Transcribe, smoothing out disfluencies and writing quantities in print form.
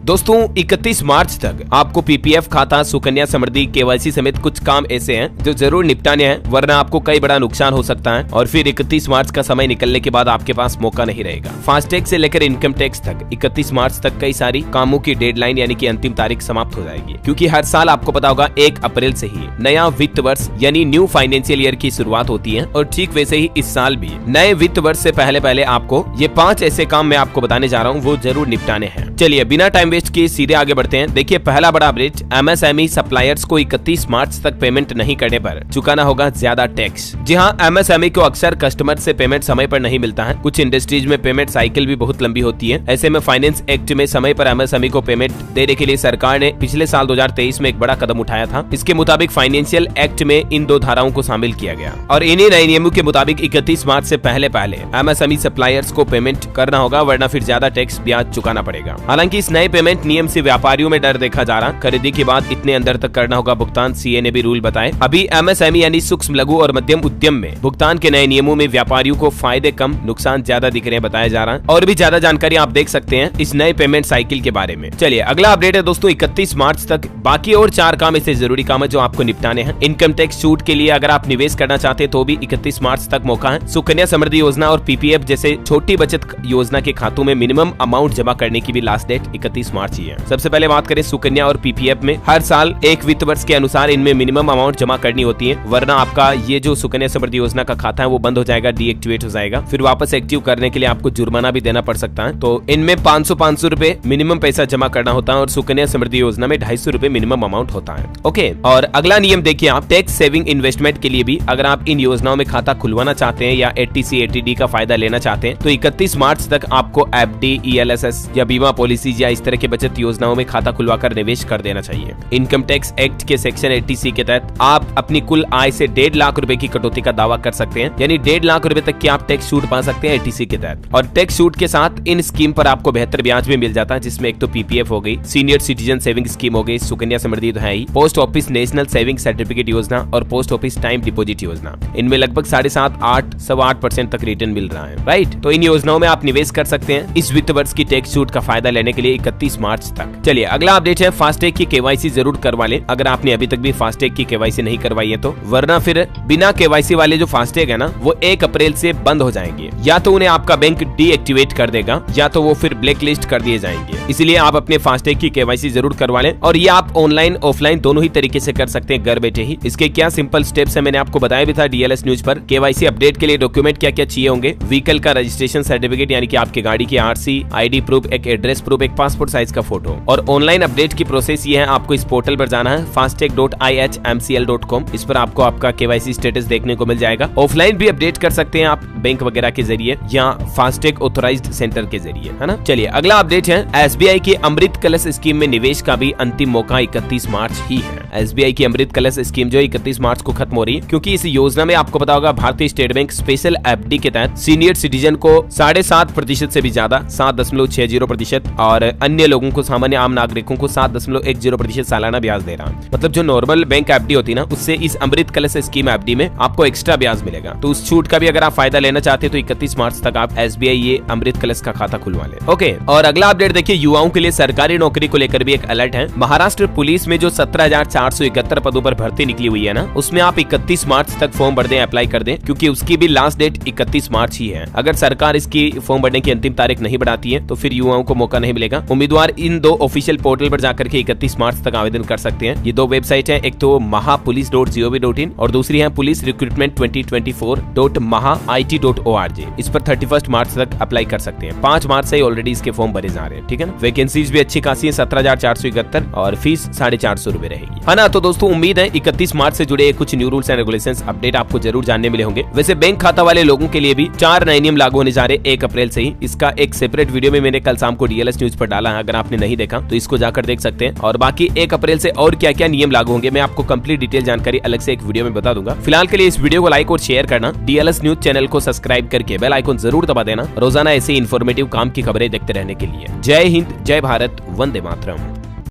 दोस्तों 31 मार्च तक आपको पीपीएफ खाता, सुकन्या समृद्धि, केवाईसी समेत कुछ काम ऐसे हैं जो जरूर निपटाने हैं, वरना आपको कई बड़ा नुकसान हो सकता है और फिर 31 मार्च का समय निकलने के बाद आपके पास मौका नहीं रहेगा। फास्टैग से लेकर इनकम टैक्स तक 31 मार्च तक कई सारी कामों की डेडलाइन यानी कि अंतिम तारीख समाप्त हो जाएगी, क्योंकि हर साल आपको पता होगा 1 अप्रैल से ही नया वित्त वर्ष यानी न्यू फाइनेंशियल ईयर की शुरुआत होती है और ठीक वैसे ही इस साल भी नए वित्त वर्ष से पहले आपको ये 5 ऐसे काम मैं आपको बताने जा रहा हूँ वो जरूर निपटाने हैं। चलिए बिना टाइम वेस्ट किए सीधे आगे बढ़ते हैं। देखिए पहला बड़ा अपडेट, एमएसएमई सप्लायर्स को 31 मार्च तक पेमेंट नहीं करने पर चुकाना होगा ज्यादा टैक्स। जी हाँ, एमएसएमई को अक्सर कस्टमर से पेमेंट समय पर नहीं मिलता है। कुछ इंडस्ट्रीज में पेमेंट साइकिल भी बहुत लंबी होती है। ऐसे में फाइनेंस एक्ट में समय पर एमएसएमई को पेमेंट देने के लिए सरकार ने पिछले साल 2023 में एक बड़ा कदम उठाया था। इसके मुताबिक फाइनेंशियल एक्ट में इन 2 धाराओं को शामिल किया गया और इन्हीं नए नियमों के मुताबिक 31 मार्च से पहले एमएसएमई सप्लायर्स को पेमेंट करना होगा, वरना फिर ज्यादा टैक्स ब्याज चुकाना पड़ेगा। हालांकि इस नए पेमेंट नियम से व्यापारियों में डर देखा जा रहा। खरीदी के बाद इतने अंदर तक करना होगा भुगतान, सीए ने भी रूल बताए। अभी एमएसएमई यानी सूक्ष्म, लघु और मध्यम उद्यम में भुगतान के नए नियमों में व्यापारियों को फायदे कम, नुकसान ज्यादा दिख रहे हैं बताया जा रहा है। और भी ज्यादा जानकारी आप देख सकते हैं इस नए पेमेंट साइकिल के बारे में। चलिए अगला अपडेट है दोस्तों, 31 मार्च तक बाकी और 4 काम ऐसे जरूरी काम है जो आपको निपटाने हैं। इनकम टैक्स छूट के लिए अगर आप निवेश करना चाहते हैं तो भी 31 मार्च तक मौका है। सुकन्या समृद्धि योजना और पीपीएफ जैसे छोटी बचत योजना के खातों में मिनिमम अमाउंट जमा करने की भी लास्ट डेट 31 मार्च ही है। सबसे पहले बात करें सुकन्या और पीपीएफ में, हर साल एक वित्त वर्ष के अनुसार इनमें मिनिमम अमाउंट जमा करनी होती है, वरना आपका ये जो सुकन्या समृद्धि योजना का खाता है वो बंद हो जाएगा, डीएक्टिवेट हो जाएगा। फिर वापस एक्टिव करने के लिए आपको जुर्माना भी देना पड़ सकता है। तो इनमें 500 रुपए मिनिमम पैसा जमा करना होता है और सुकन्या समृद्धि योजना में 250 रुपए मिनिमम अमाउंट होता है। ओके, और अगला नियम देखिए आप, टैक्स सेविंग इन्वेस्टमेंट के लिए भी अगर आप इन योजनाओं में खाता खुलवाना चाहते हैं या एटीसी एटीडी का फायदा लेना चाहते हैं तो 31 मार्च तक आपको एफडी, ईएलएसएस या बीमा पॉलिसीज या इस तरह की बचत योजनाओं में खाता खुलवाकर निवेश कर देना चाहिए। इनकम टैक्स एक्ट के सेक्शन 80C के तहत आप अपनी कुल आय से 1.5 लाख रुपए की कटौती का दावा कर सकते हैं, यानी 1.5 लाख रुपए तक की आप टैक्स छूट पा सकते हैं 80C के तहत। और टैक्स छूट के साथ इन स्कीम पर आपको बेहतर ब्याज भी मिल जाता है, जिसमें एक तो पीपीएफ हो गई, सीनियर सिटीजन सेविंग स्कीम हो गई, सुकन्या समृद्धि तो है ही, post office national saving certificate योजना और पोस्ट ऑफिस टाइम डिपोजिट योजना। इनमें लगभग 7.5-8% तक रिटर्न मिल रहा है, राइट। तो इन योजनाओं में आप निवेश कर सकते हैं इस वित्त वर्ष की टैक्स छूट का फायदा लेने के लिए 31 मार्च तक। चलिए अगला अपडेट है, फास्टैग की केवाईसी जरूर करवा लें अगर आपने अभी तक भी फास्टैग की केवाईसी नहीं करवाई है तो, वरना फिर बिना केवाईसी वाले जो फास्टैग है ना वो 1 अप्रैल से बंद हो जाएंगे। या तो उन्हें आपका बैंक डीएक्टिवेट कर देगा या तो वो फिर ब्लैक लिस्ट कर दिए जाएंगे। इसलिए आप अपने फास्टैग की केवाईसी जरूर करवा लें और ये आप ऑनलाइन ऑफलाइन दोनों ही तरीके से कर सकते हैं घर बैठे ही। इसके क्या सिंपल स्टेप्स है मैंने आपको बताया भी था डीएलएस न्यूज पर। केवाईसी अपडेट के लिए डॉक्यूमेंट क्या क्या चाहिए होंगे, व्हीकल का रजिस्ट्रेशन सर्टिफिकेट यानी कि आपकी गाड़ी की आरसी, आईडी प्रूफ, एक एड्रेस प्रूफ, एक पासपोर्ट साइज का फोटो। और ऑनलाइन अपडेट की प्रोसेस ये है, आपको इस पोर्टल पर जाना है fastag.ihmcl.com। इस पर आपको आपका केवाईसी स्टेटस देखने को मिल जाएगा। ऑफलाइन भी अपडेट कर सकते हैं आप बैंक वगैरह के जरिए या फास्टैग ऑथोराइज्ड सेंटर के जरिए, है ना। चलिए अगला अपडेट है, एसबीआई की अमृत कलश स्कीम में निवेश का भी अंतिम मौका 31 मार्च ही है। एसबीआई की अमृत कलश स्कीम जो 31 मार्च को खत्म हो रही है, क्योंकि इस योजना में आपको पता होगा भारतीय स्टेट बैंक स्पेशल एफडी के तहत सीनियर सिटीजन को 7.5% से भी ज्यादा 7.60% और अन्य लोगों को, सामान्य आम नागरिकों को 7.10% सालाना ब्याज दे रहा है। मतलब जो नॉर्मल बैंक एफडी होती है ना, उससे इस अमृत कलश स्कीम एफडी में आपको एक्स्ट्रा ब्याज मिलेगा। तो उस छूट का भी अगर आप फायदा लेना चाहते हैं तो 31 मार्च तक आप एसबीआई ये अमृत कलश का खाता खुलवा लें। ओके, और अगला अपडेट देखिए, युवाओं के लिए सरकारी नौकरी को लेकर भी एक अलर्ट है। महाराष्ट्र पुलिस में जो 17,471 पदों पर भर्ती निकली हुई है ना, उसमें आप 31 मार्च तक फॉर्म भर दें, अप्लाई कर दें, क्योंकि उसकी भी लास्ट डेट 31 मार्च ही है। अगर सरकार इसकी फॉर्म भरने की अंतिम तारीख नहीं बढ़ाती है तो फिर युवाओं को मौका नहीं मिलेगा। उम्मीदवार इन 2 ऑफिशियल पोर्टल पर जाकर के 31 मार्च तक आवेदन कर सकते हैं। ये 2 वेबसाइट है, एक तो mahapolice.gov.in और दूसरी है पुलिस रिक्रूटमेंट 2024.maha.it.org। इस पर 31 मार्च तक अप्लाई कर सकते हैं। 5 मार्च से ऑलरेडी इसके फॉर्म भरे जा रहे हैं, ठीक है ना। वैकेंसीज भी अच्छी खासी है, 17,471 और फीस 450 रुपए रहेगी, है ना। तो दोस्तों उम्मीद है 31 मार्च से जुड़े कुछ new rules and regulations update आपको जरूर जानने मिले होंगे। वैसे बैंक खाता वाले लोगों के लिए भी 4 नए नियम लागू होने जा रहे 1 अप्रैल से ही। इसका एक सेपरेट वीडियो में मैंने कल शाम को डीएलएस न्यूज पर डाला है, अगर आपने नहीं देखा तो इसको जाकर देख सकते हैं। और बाकी 1 अप्रैल से और क्या क्या नियम लागू होंगे मैं आपको कंप्लीट डिटेल जानकारी अलग से एक वीडियो में बता दूंगा। फिलहाल के लिए इस वीडियो को लाइक और शेयर करना, डीएलएस न्यूज चैनल को सब्सक्राइब करके बेल आइकन जरूर दबा देना, रोजाना ऐसे इन्फॉर्मेटिव काम की खबरें देखते रहने के लिए। जय हिंद, जय भारत, वंदे मातरम।